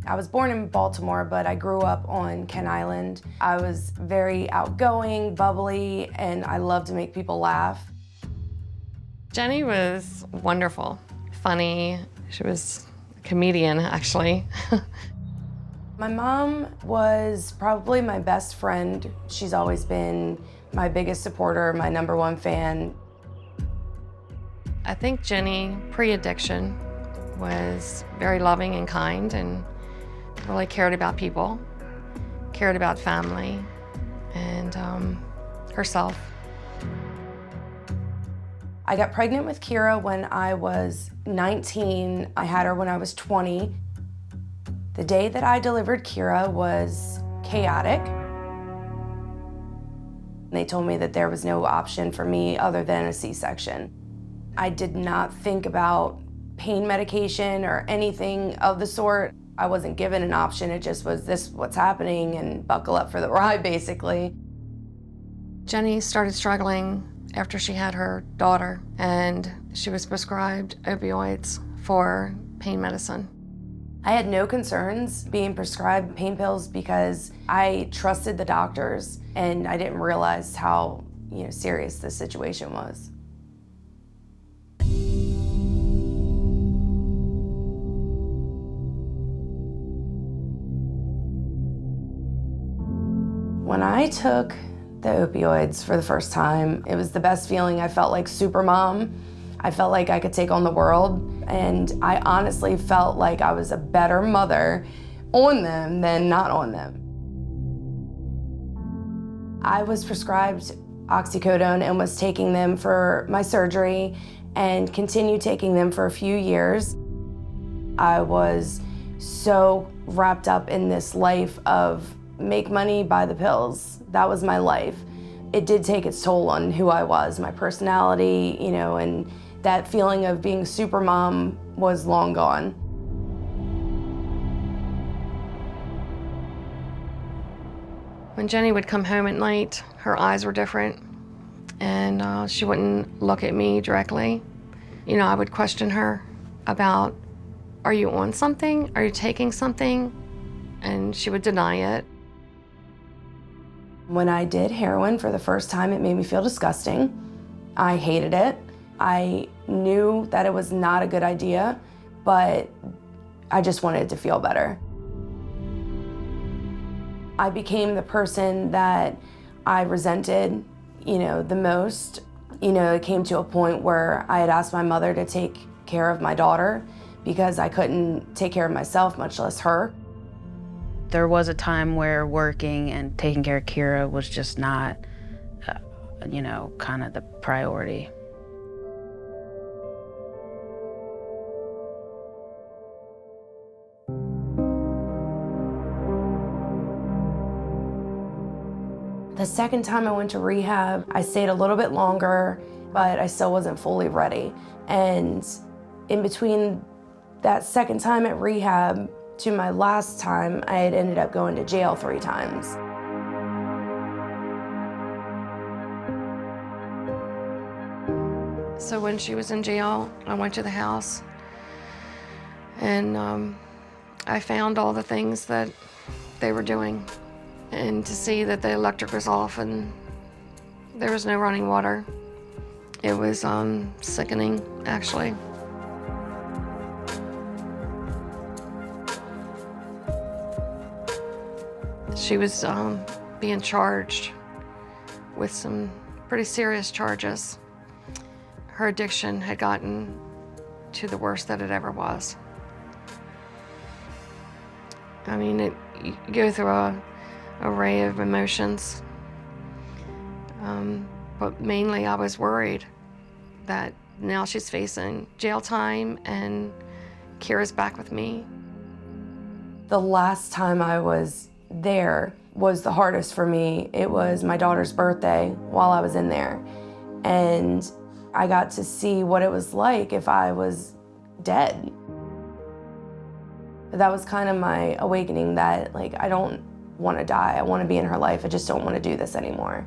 I was born in Baltimore, but I grew up on Kent Island. I was very outgoing, bubbly, and I loved to make people laugh. Jenny was wonderful, funny. She was a comedian, actually. My mom was probably my best friend. She's always been my biggest supporter, my #1 fan. I think Jenny, pre-addiction, was very loving and kind and really cared about people, cared about family, and herself. I got pregnant with Kira when I was 19. I had her when I was 20. The day that I delivered Kira was chaotic. They told me that there was no option for me other than a C-section. I did not think about pain medication or anything of the sort. I wasn't given an option. It just was, this what's happening, and buckle up for the ride, basically. Jenny started struggling after she had her daughter, and she was prescribed opioids for pain medicine. I had no concerns being prescribed pain pills because I trusted the doctors, and I didn't realize how, serious this situation was. When I took the opioids for the first time, it was the best feeling. I felt like super mom. I felt like I could take on the world, and I honestly felt like I was a better mother on them than not on them. I was prescribed oxycodone and was taking them for my surgery and continued taking them for a few years. I was so wrapped up in this life of make money, buy the pills. That was my life. It did take its toll on who I was, my personality, and that feeling of being super mom was long gone. When Jenny would come home at night, her eyes were different, and she wouldn't look at me directly. I would question her about, are you on something? Are you taking something? And she would deny it. When I did heroin for the first time, it made me feel disgusting. I hated it. I knew that it was not a good idea, but I just wanted to feel better. I became the person that I resented, the most. It came to a point where I had asked my mother to take care of my daughter because I couldn't take care of myself, much less her. There was a time where working and taking care of Kira was just not, kind of the priority. The second time I went to rehab, I stayed a little bit longer, but I still wasn't fully ready. And in between that second time at rehab to my last time, I had ended up going to jail 3 times. So when she was in jail, I went to the house, and I found all the things that they were doing. And to see that the electric was off and there was no running water, it was sickening, actually. She was being charged with some pretty serious charges. Her addiction had gotten to the worst that it ever was. I mean, you go through a array of emotions, but mainly I was worried that now she's facing jail time and Kira's back with me. The last time I was there was the hardest for me. It was my daughter's birthday while I was in there, and I got to see what it was like if I was dead. That was kind of my awakening that, I don't want to die. I want to be in her life. I just don't want to do this anymore.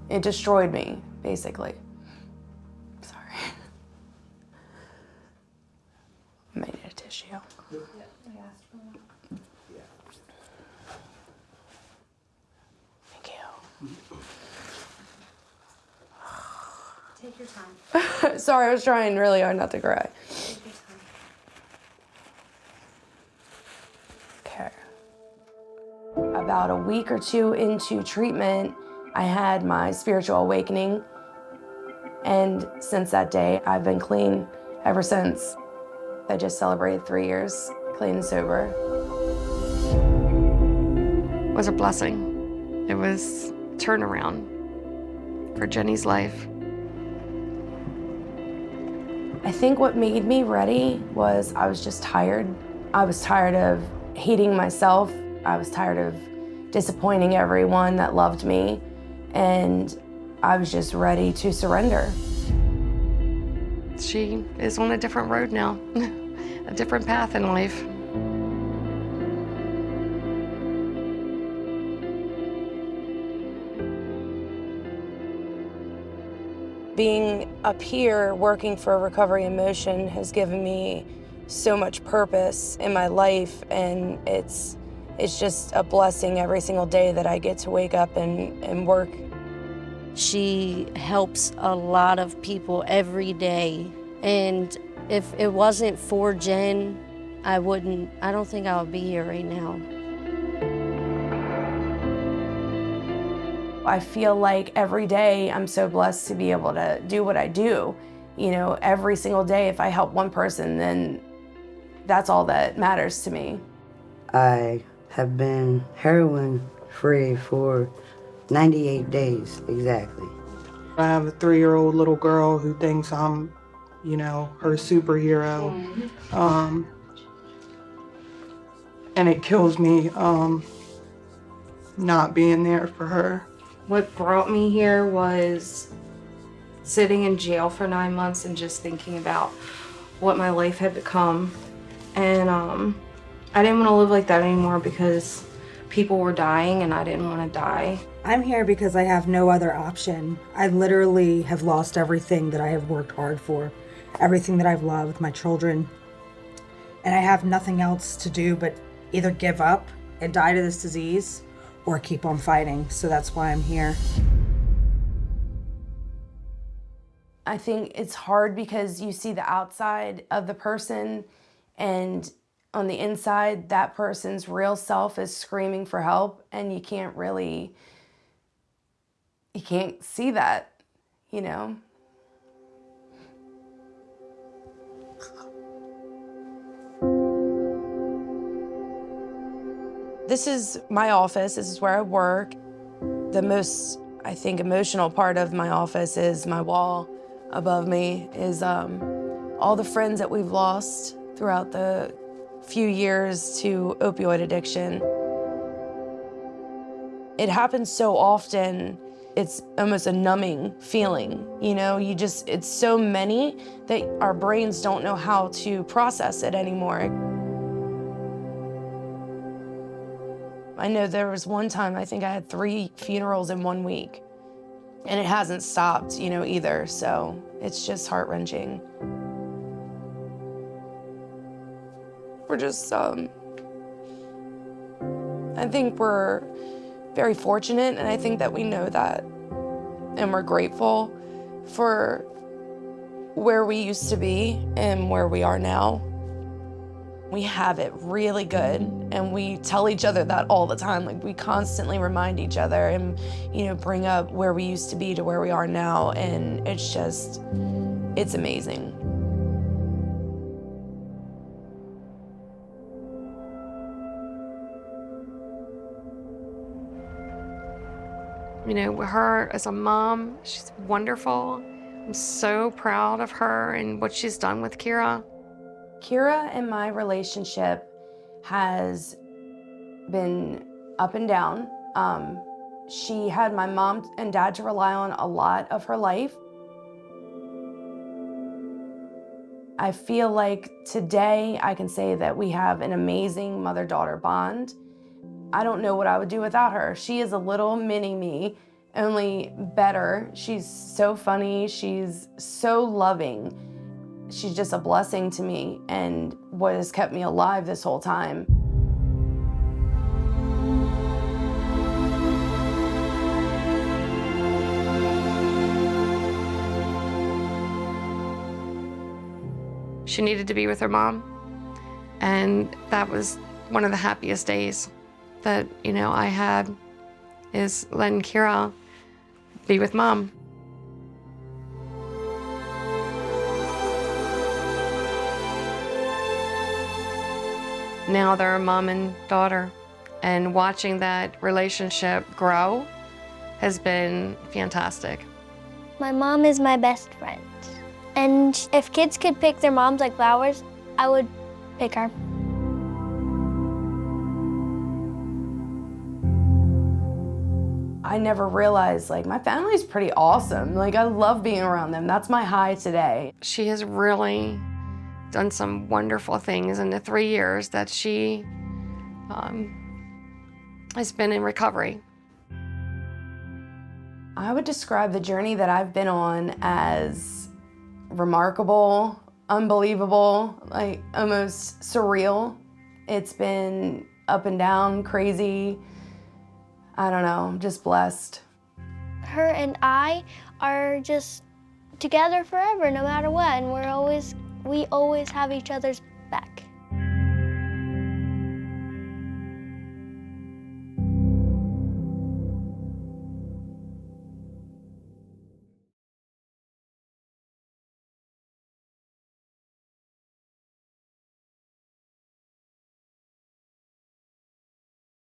It destroyed me, basically. Sorry. I might need a tissue. Thank you. Take your time. Sorry, I was trying really hard not to cry. Take your time. Okay. About a week or two into treatment, I had my spiritual awakening. And since that day, I've been clean ever since. I just celebrated 3 years clean and sober. It was a blessing. It was a turnaround for Jenny's life. I think what made me ready was I was just tired. I was tired of hating myself. I was tired of disappointing everyone that loved me. And I was just ready to surrender. She is on a different road now, a different path in life. Being up here working for Recovery in Motion has given me so much purpose in my life, and it's just a blessing every single day that I get to wake up and work. She helps a lot of people every day. And if it wasn't for Jen, I don't think I would be here right now. I feel like every day I'm so blessed to be able to do what I do. You know, every single day, if I help one person, then that's all that matters to me. I have been heroin free for 98 days exactly. I have a 3-year-old little girl who thinks I'm, you know, her superhero. And it kills me not being there for her. What brought me here was sitting in jail for 9 months and just thinking about what my life had become. And I didn't want to live like that anymore because people were dying and I didn't want to die. I'm here because I have no other option. I literally have lost everything that I have worked hard for, everything that I've loved, my children. And I have nothing else to do but either give up and die to this disease or keep on fighting. So that's why I'm here. I think it's hard because you see the outside of the person, and on the inside, that person's real self is screaming for help, and you can't see that, you know? This is my office. This is where I work. The most, I think, emotional part of my office is my wall above me is all the friends that we've lost throughout the few years to opioid addiction. It happens so often, it's almost a numbing feeling, you know? It's so many that our brains don't know how to process it anymore. I know there was one time, I think I had 3 funerals in 1 week, and it hasn't stopped, you know, either, so it's just heart-wrenching. We're just, I think we're very fortunate, and I think that we know that, and we're grateful for where we used to be and where we are now. We have it really good, and we tell each other that all the time. Like, we constantly remind each other and, you know, bring up where we used to be to where we are now, and it's amazing. You know, her as a mom, she's wonderful. I'm so proud of her and what she's done with Kira. Kira and my relationship has been up and down. She had my mom and dad to rely on a lot of her life. I feel like today I can say that we have an amazing mother-daughter bond. I don't know what I would do without her. She is a little mini me, only better. She's so funny, she's so loving. She's just a blessing to me and what has kept me alive this whole time. She needed to be with her mom, and that was one of the happiest days that, you know, I had, is letting Kira be with Mom. Now they're a mom and daughter, and watching that relationship grow has been fantastic. My mom is my best friend. And if kids could pick their moms like flowers, I would pick her. I never realized, like, my family's pretty awesome. Like, I love being around them. That's my high today. She has really done some wonderful things in the 3 years that she has been in recovery. I would describe the journey that I've been on as remarkable, unbelievable, like almost surreal. It's been up and down, crazy. I don't know, I'm just blessed. Her and I are just together forever, no matter what, and we always have each other's back.